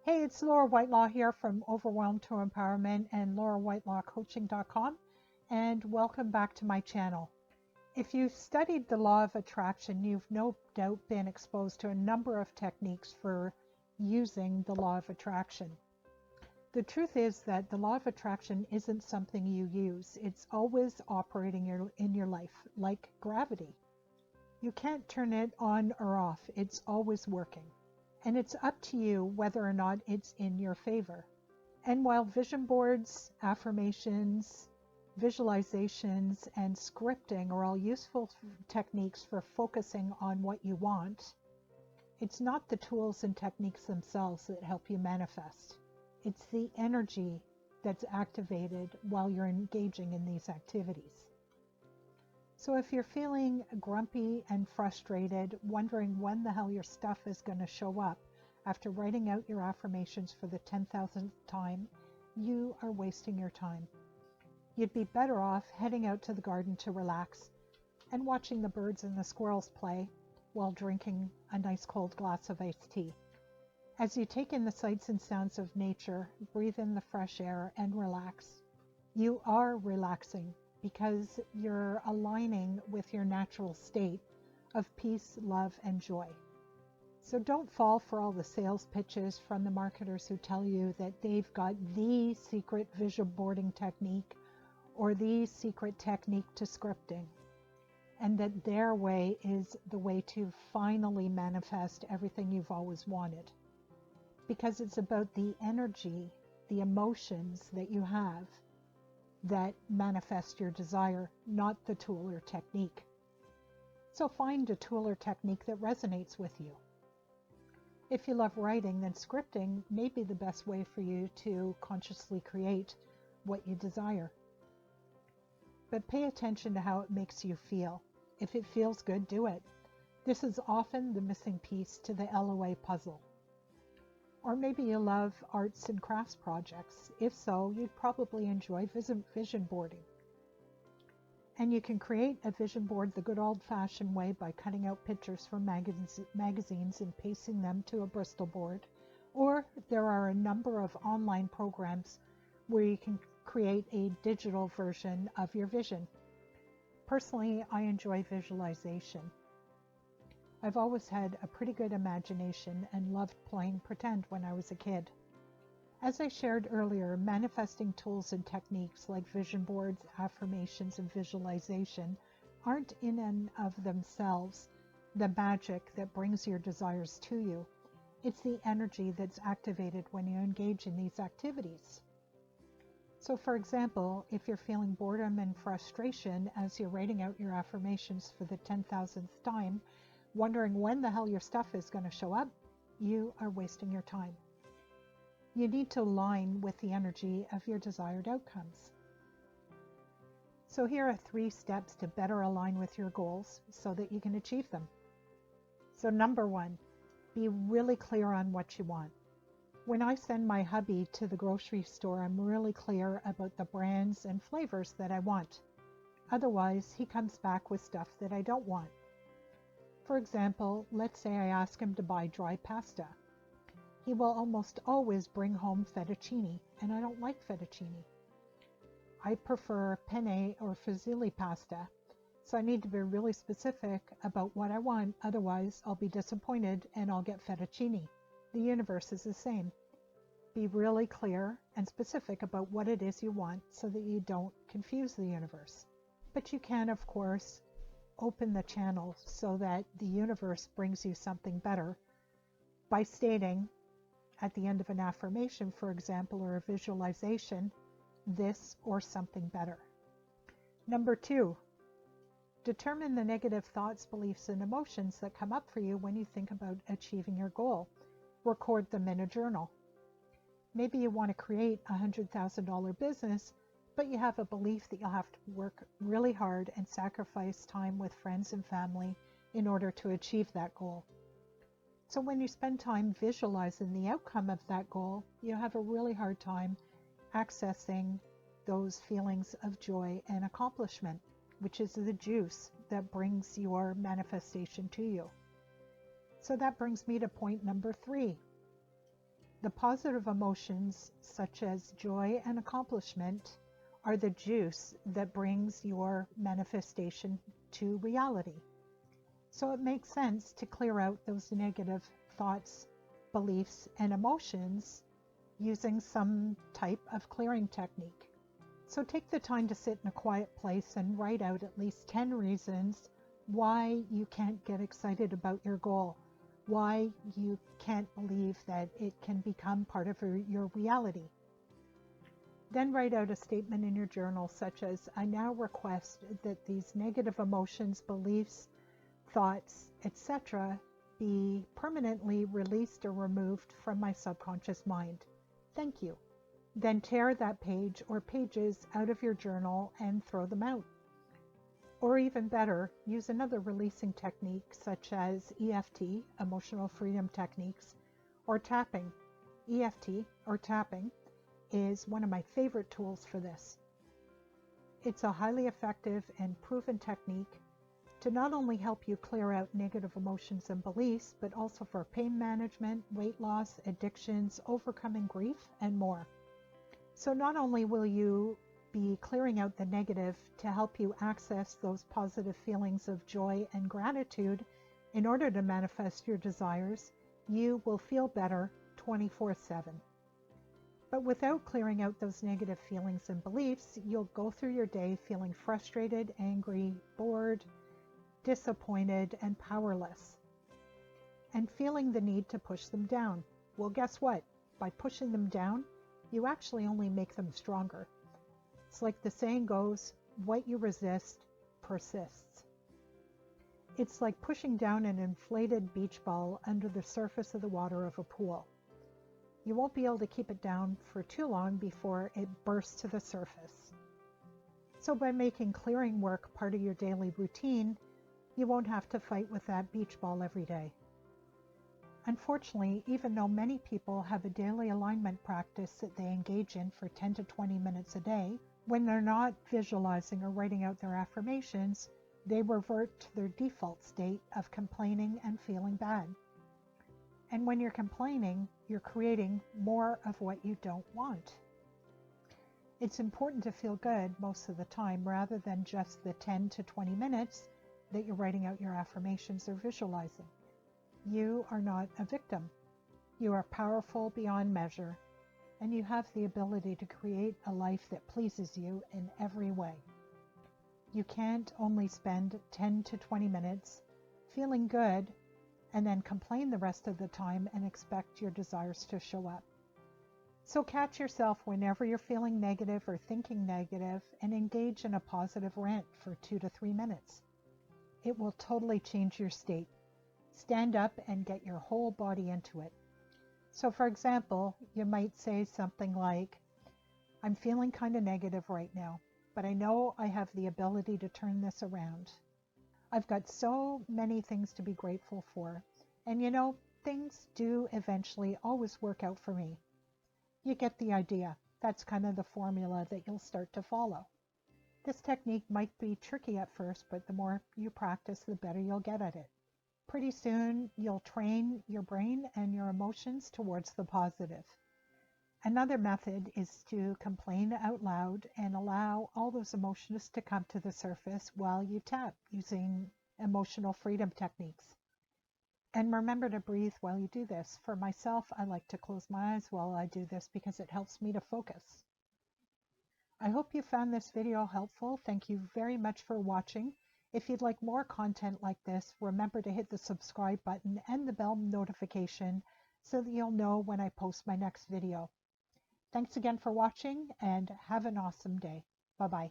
Hey, it's Laura Whitelaw here from Overwhelmed to Empowerment and LauraWhitelawCoaching.com, and welcome back to my channel. If you've studied the law of attraction, you've no doubt been exposed to a number of techniques for using the law of attraction. The truth is that the law of attraction isn't something you use. It's always operating in your life, like gravity. You can't turn it on or off. It's always working. And it's up to you whether or not it's in your favor. And while vision boards, affirmations, visualizations, and scripting are all useful techniques for focusing on what you want, it's not the tools and techniques themselves that help you manifest. It's the energy that's activated while you're engaging in these activities. So if you're feeling grumpy and frustrated, wondering when the hell your stuff is going to show up after writing out your affirmations for the 10,000th time, you are wasting your time. You'd be better off heading out to the garden to relax and watching the birds and the squirrels play while drinking a nice cold glass of iced tea. As you take in the sights and sounds of nature, breathe in the fresh air and relax. You are relaxing, because you're aligning with your natural state of peace, love, and joy. So don't fall for all the sales pitches from the marketers who tell you that they've got the secret vision boarding technique or the secret technique to scripting, and that their way is the way to finally manifest everything you've always wanted. Because it's about the energy, the emotions that you have that manifest your desire, not the tool or technique. So find a tool or technique that resonates with you. If you love writing, then scripting may be the best way for you to consciously create what you desire. But pay attention to how it makes you feel. If it feels good, do it. This is often the missing piece to the LOA puzzle. Or maybe you love arts and crafts projects. If so, you'd probably enjoy vision boarding. And you can create a vision board the good old-fashioned way by cutting out pictures from magazines and pasting them to a Bristol board. Or there are a number of online programs where you can create a digital version of your vision. Personally, I enjoy visualization. I've always had a pretty good imagination and loved playing pretend when I was a kid. As I shared earlier, manifesting tools and techniques like vision boards, affirmations, and visualization aren't in and of themselves the magic that brings your desires to you. It's the energy that's activated when you engage in these activities. So for example, if you're feeling boredom and frustration as you're writing out your affirmations for the 10,000th time, wondering when the hell your stuff is going to show up, you are wasting your time. You need to align with the energy of your desired outcomes. So here are 3 steps to better align with your goals so that you can achieve them. So number 1, be really clear on what you want. When I send my hubby to the grocery store, I'm really clear about the brands and flavors that I want. Otherwise, he comes back with stuff that I don't want. For example, let's say I ask him to buy dry pasta. He will almost always bring home fettuccine, and I don't like fettuccine. I prefer penne or fusilli pasta, so I need to be really specific about what I want, otherwise I'll be disappointed and I'll get fettuccine. The universe is the same. Be really clear and specific about what it is you want so that you don't confuse the universe. But you can, of course, open the channel so that the universe brings you something better by stating at the end of an affirmation, for example, or a visualization, this or something better. Number 2, determine the negative thoughts, beliefs, and emotions that come up for you when you think about achieving your goal. Record them in a journal. Maybe you want to create a $100,000 business, but you have a belief that you'll have to work really hard and sacrifice time with friends and family in order to achieve that goal. So when you spend time visualizing the outcome of that goal, you have a really hard time accessing those feelings of joy and accomplishment, which is the juice that brings your manifestation to you. So that brings me to point number 3. The positive emotions, such as joy and accomplishment, are the juice that brings your manifestation to reality. So it makes sense to clear out those negative thoughts, beliefs, and emotions using some type of clearing technique. So take the time to sit in a quiet place and write out at least 10 reasons why you can't get excited about your goal, why you can't believe that it can become part of your reality. Then write out a statement in your journal such as, I now request that these negative emotions, beliefs, thoughts, etc. be permanently released or removed from my subconscious mind. Thank you. Then tear that page or pages out of your journal and throw them out. Or even better, use another releasing technique such as EFT, emotional freedom techniques, or tapping. EFT, or tapping, is one of my favorite tools for this. It's a highly effective and proven technique to not only help you clear out negative emotions and beliefs, but also for pain management, weight loss, addictions, overcoming grief, and more. So not only will you be clearing out the negative to help you access those positive feelings of joy and gratitude in order to manifest your desires, you will feel better 24/7. But without clearing out those negative feelings and beliefs, you'll go through your day feeling frustrated, angry, bored, disappointed, and powerless, and feeling the need to push them down. Well, guess what? By pushing them down, you actually only make them stronger. It's like the saying goes, what you resist persists. It's like pushing down an inflated beach ball under the surface of the water of a pool. You won't be able to keep it down for too long before it bursts to the surface. So by making clearing work part of your daily routine, you won't have to fight with that beach ball every day. Unfortunately, even though many people have a daily alignment practice that they engage in for 10 to 20 minutes a day, when they're not visualizing or writing out their affirmations, they revert to their default state of complaining and feeling bad. And when you're complaining, you're creating more of what you don't want. It's important to feel good most of the time rather than just the 10 to 20 minutes that you're writing out your affirmations or visualizing. You are not a victim. You are powerful beyond measure, and you have the ability to create a life that pleases you in every way. You can't only spend 10 to 20 minutes feeling good and then complain the rest of the time and expect your desires to show up. So catch yourself whenever you're feeling negative or thinking negative and engage in a positive rant for 2 to 3 minutes. It will totally change your state. Stand up and get your whole body into it. So for example, you might say something like, I'm feeling kind of negative right now, but I know I have the ability to turn this around. I've got so many things to be grateful for, and things do eventually always work out for me. You get the idea. That's kind of the formula that you'll start to follow. This technique might be tricky at first, but the more you practice, the better you'll get at it. Pretty soon, you'll train your brain and your emotions towards the positive. Another method is to complain out loud and allow all those emotions to come to the surface while you tap using emotional freedom techniques. And remember to breathe while you do this. For myself, I like to close my eyes while I do this because it helps me to focus. I hope you found this video helpful. Thank you very much for watching. If you'd like more content like this, remember to hit the subscribe button and the bell notification so that you'll know when I post my next video. Thanks again for watching and have an awesome day. Bye-bye.